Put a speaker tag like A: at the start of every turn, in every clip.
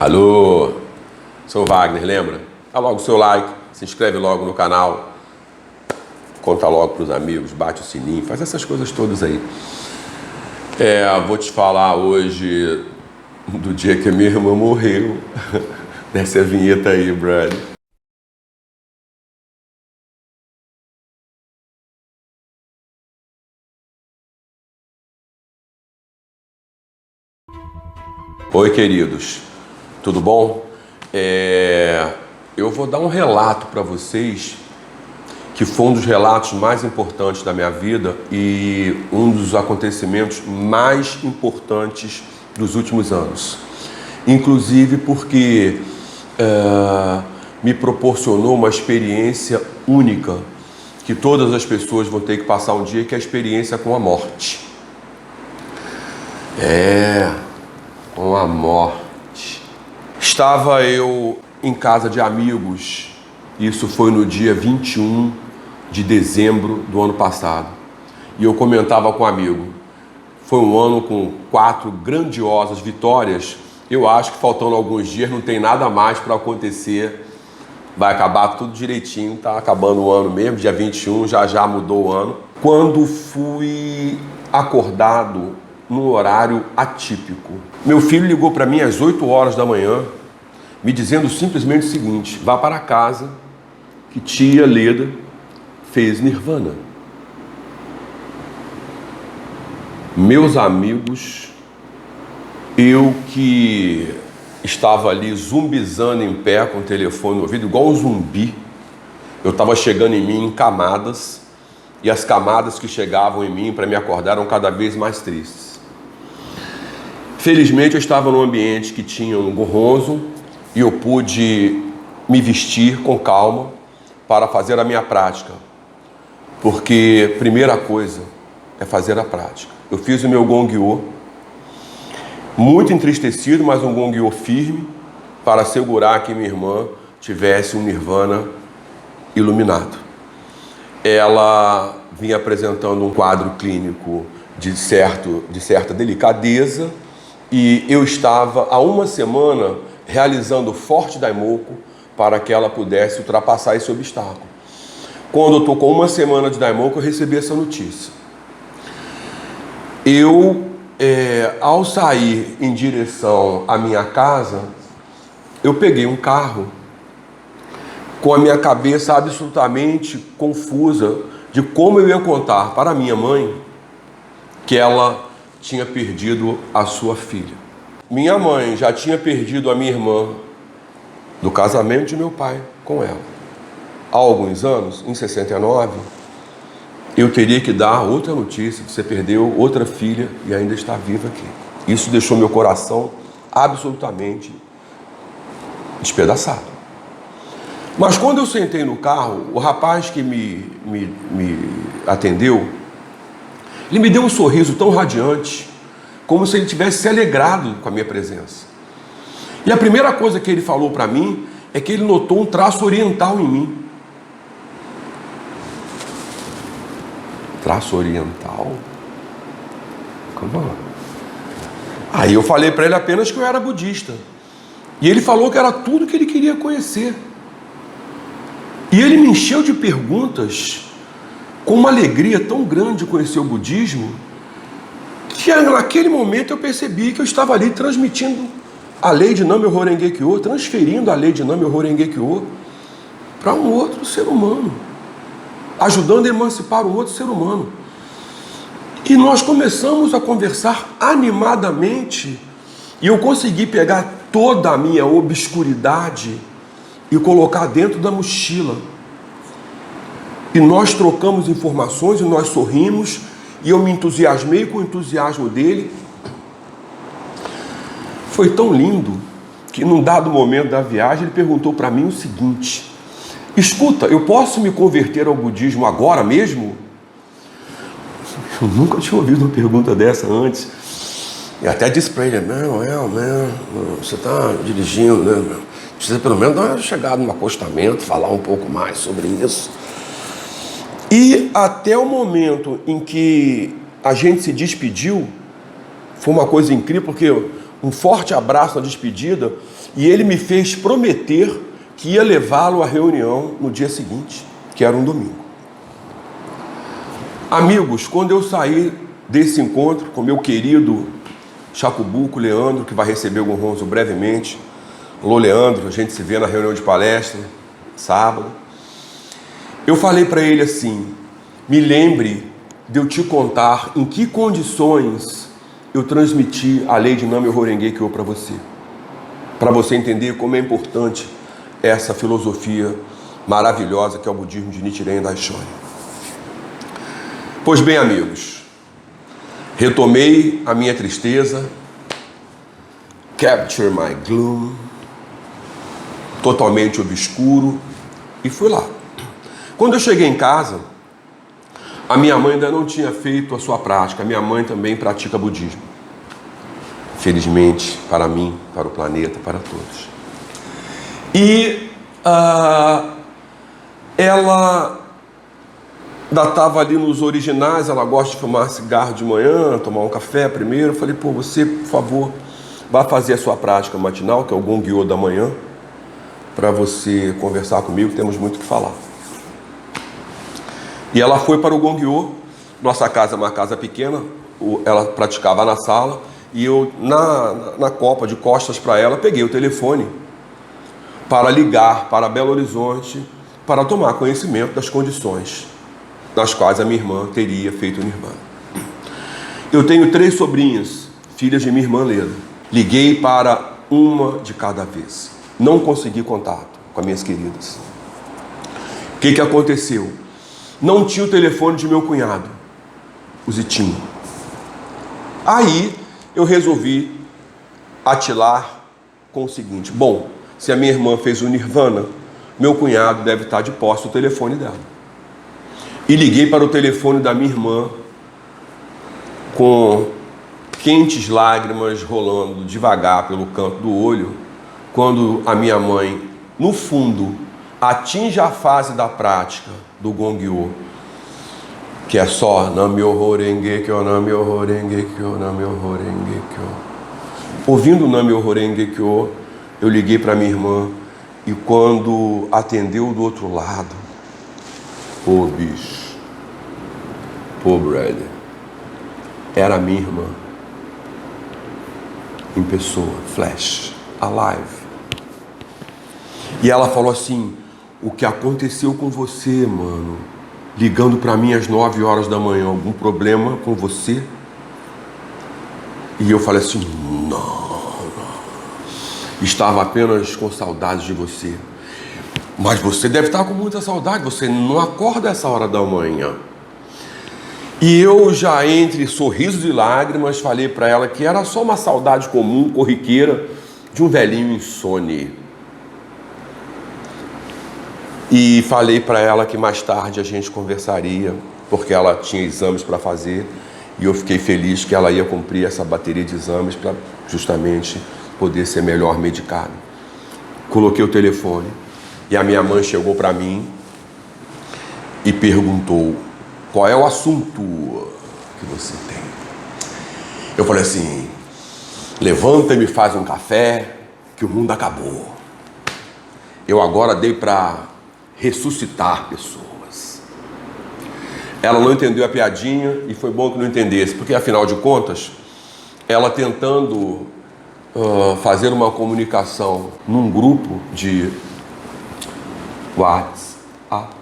A: Alô, sou o Wagner, lembra? Dá logo o seu like, se inscreve logo no canal, conta logo pros amigos, bate o sininho, faz essas coisas todas aí. Vou te falar hoje do dia que a minha irmã morreu. Desce a vinheta aí, brother. Oi, queridos, tudo bom? Eu vou dar um relato para vocês que foi um dos relatos mais importantes da minha vida e um dos acontecimentos mais importantes dos últimos anos. Inclusive porque me proporcionou uma experiência única que todas as pessoas vão ter que passar um dia, que é a experiência com a morte. Com a morte. Estava eu em casa de amigos, isso foi no dia 21 de dezembro do ano passado, e eu comentava com um amigo, foi um ano com 4 grandiosas vitórias. Eu acho que faltando alguns dias não tem nada mais para acontecer, vai acabar tudo direitinho, tá acabando o ano mesmo, dia 21, já mudou o ano. Quando fui acordado num horário atípico, meu filho ligou para mim às 8 horas da manhã, me dizendo simplesmente o seguinte: vá para casa que tia Leda fez Nirvana. Meus amigos, eu que estava ali zumbizando em pé com o telefone no ouvido, igual um zumbi, eu estava chegando em mim em camadas, e as camadas que chegavam em mim para me acordar eram cada vez mais tristes. Felizmente eu estava num ambiente que tinha um gonzo e eu pude me vestir com calma para fazer a minha prática, porque primeira coisa é fazer a prática. Eu fiz o meu gongyo, muito entristecido, mas um gongyo firme, para assegurar que minha irmã tivesse um nirvana iluminado. Ela vinha apresentando um quadro clínico de certa delicadeza, e eu estava há uma semana realizando forte daimoku para que ela pudesse ultrapassar esse obstáculo. Quando eu estou com uma semana de daimoku, eu recebi essa notícia. Ao sair em direção à minha casa, eu peguei um carro com a minha cabeça absolutamente confusa de como eu ia contar para minha mãe que ela tinha perdido a sua filha. Minha mãe já tinha perdido a minha irmã do casamento de meu pai com ela. Há alguns anos, em 69, eu teria que dar outra notícia que você perdeu outra filha e ainda está viva aqui. Isso deixou meu coração absolutamente despedaçado. Mas quando eu sentei no carro, o rapaz que me atendeu, ele me deu um sorriso tão radiante, como se ele tivesse se alegrado com a minha presença. E a primeira coisa que ele falou para mim é que ele notou um traço oriental em mim. Traço oriental? Come on. Aí eu falei para ele apenas que eu era budista. E ele falou que era tudo que ele queria conhecer. E ele me encheu de perguntas, com uma alegria tão grande de conhecer o budismo, que naquele momento eu percebi que eu estava ali transmitindo a lei de Nam-myoho Renge-kyo, transferindo a lei de Nam-myoho Renge-kyo para um outro ser humano, ajudando a emancipar um outro ser humano. E nós começamos a conversar animadamente, e eu consegui pegar toda a minha obscuridade e colocar dentro da mochila. E nós trocamos informações, e nós sorrimos, e eu me entusiasmei com o entusiasmo dele. Foi tão lindo que num dado momento da viagem ele perguntou para mim o seguinte: escuta, eu posso me converter ao budismo agora mesmo? Eu nunca tinha ouvido uma pergunta dessa antes. E até disse para ele: não, você está dirigindo, né? Precisa pelo menos dar uma chegada no acostamento, falar um pouco mais sobre isso. E até o momento em que a gente se despediu, foi uma coisa incrível, porque um forte abraço na despedida, E ele me fez prometer que ia levá-lo à reunião no dia seguinte, que era um domingo. Amigos, quando eu saí desse encontro com meu querido Chacubuco Leandro, que vai receber o Gonçalves brevemente. Alô, Leandro, a gente se vê na reunião de palestra, sábado. Eu falei para ele assim: me lembre de eu te contar em que condições eu transmiti a lei de Namyo Horenge-kyo para você entender como é importante essa filosofia maravilhosa que é o budismo de Nichiren Daishonin. Pois bem, amigos, retomei a minha tristeza, capture my gloom, totalmente obscuro, e fui lá. Quando eu cheguei em casa, a minha mãe ainda não tinha feito a sua prática. A minha mãe também pratica budismo. Felizmente, para mim, para o planeta, para todos. E ela ainda estava ali nos originais, ela gosta de fumar cigarro de manhã, tomar um café primeiro. Eu falei, pô, você, por favor, vá fazer a sua prática matinal, que é o Gongyo da manhã, para você conversar comigo, temos muito o que falar. E ela foi para o Gongyo. Nossa casa é uma casa pequena, ela praticava na sala, e eu, na copa, de costas para ela, peguei o telefone para ligar para Belo Horizonte, para tomar conhecimento das condições nas quais a minha irmã teria feito o Nirvana. Eu tenho 3 sobrinhas, filhas de minha irmã Leda. Liguei para uma de cada vez. Não consegui contato com as minhas queridas. O que aconteceu? Não tinha o telefone de meu cunhado, o Zitinho. Aí eu resolvi atilar com o seguinte: bom, se a minha irmã fez o Nirvana, meu cunhado deve estar de posse do telefone dela. E liguei para o telefone da minha irmã com quentes lágrimas rolando devagar pelo canto do olho, quando a minha mãe, no fundo, atinge a fase da prática do Gongyo, que é só Namyo Horenge-kyo, Namyo Horenge-kyo, Namyo Horenge-kyo. Ouvindo Namyo Horenge-kyo, eu liguei para minha irmã, e quando atendeu do outro lado, ô bicho, pô brother, era a minha irmã, em pessoa, flash, alive. E ela falou assim: o que aconteceu com você, mano? Ligando para mim às 9 horas da manhã, algum problema com você? E eu falei assim: não. Estava apenas com saudade de você. Mas você deve estar com muita saudade, você não acorda essa hora da manhã. E eu já, entre sorrisos e lágrimas, falei para ela que era só uma saudade comum, corriqueira, de um velhinho insone. E falei para ela que mais tarde a gente conversaria, porque ela tinha exames para fazer, e eu fiquei feliz que ela ia cumprir essa bateria de exames para justamente poder ser melhor medicada. Coloquei o telefone e a minha mãe chegou para mim e perguntou: qual é o assunto que você tem? Eu falei assim: levanta e me faz um café, que o mundo acabou. Eu agora dei para ressuscitar pessoas. Ela não entendeu a piadinha, e foi bom que não entendesse, porque afinal de contas, ela tentando fazer uma comunicação num grupo de WhatsApp,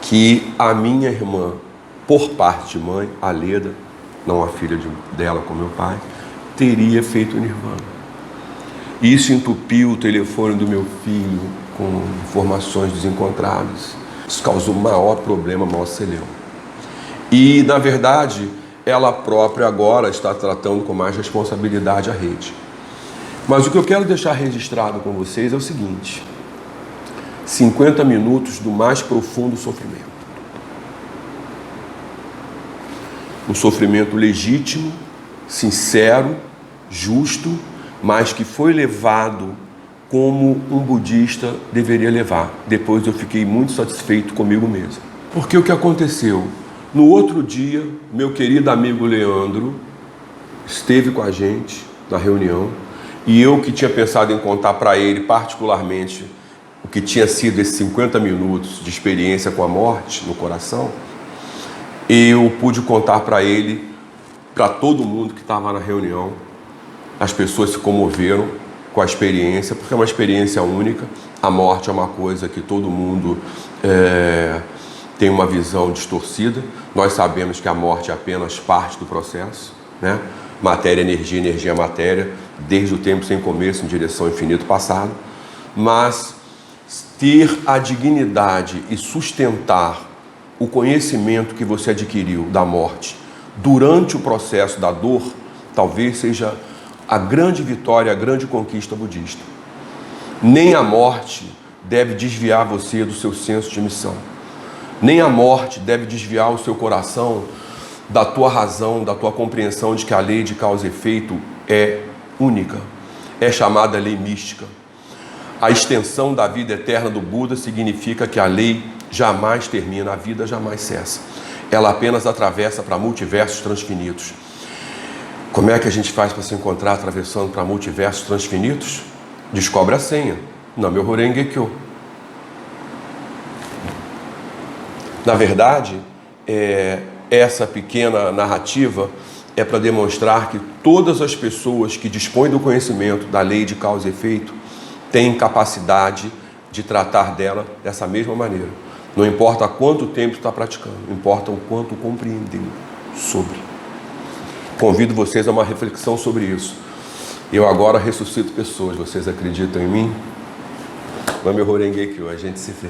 A: que a minha irmã, por parte de mãe, a Leda, não a filha dela com meu pai, teria feito Nirvana. Isso entupiu o telefone do meu filho com informações desencontradas. Isso causou maior problema, maior celeuma. E, na verdade, ela própria agora está tratando com mais responsabilidade a rede. Mas o que eu quero deixar registrado com vocês é o seguinte: 50 minutos do mais profundo sofrimento. Um sofrimento legítimo, sincero, justo, mas que foi levado como um budista deveria levar. Depois eu fiquei muito satisfeito comigo mesmo. Porque o que aconteceu? No outro dia, meu querido amigo Leandro esteve com a gente na reunião, E eu que tinha pensado em contar para ele particularmente o que tinha sido esses 50 minutos de experiência com a morte no coração, eu pude contar para ele, para todo mundo que estava na reunião. As pessoas se comoveram com a experiência, porque é uma experiência única. A morte é uma coisa que todo mundo tem uma visão distorcida. Nós sabemos que a morte é apenas parte do processo, né? Matéria, energia, matéria, desde o tempo sem começo em direção ao infinito passado. Mas ter a dignidade e sustentar o conhecimento que você adquiriu da morte durante o processo da dor, talvez seja a grande vitória, a grande conquista budista. Nem a morte deve desviar você do seu senso de missão. Nem a morte deve desviar o seu coração da tua razão, da tua compreensão de que a lei de causa e efeito é única. É chamada lei mística. A extensão da vida eterna do Buda significa que a lei jamais termina, a vida jamais cessa. Ela apenas atravessa para multiversos transfinitos. Como é que a gente faz para se encontrar atravessando para multiversos transfinitos? Descobre a senha. Nam-myoho Renge Kyo. Na verdade, essa pequena narrativa é para demonstrar que todas as pessoas que dispõem do conhecimento da lei de causa e efeito têm capacidade de tratar dela dessa mesma maneira. Não importa quanto tempo está praticando, importa o quanto compreendeu sobre. Convido vocês a uma reflexão sobre isso. Eu agora ressuscito pessoas. Vocês acreditam em mim? Nam-myoho Renge Kyo. A gente se vê.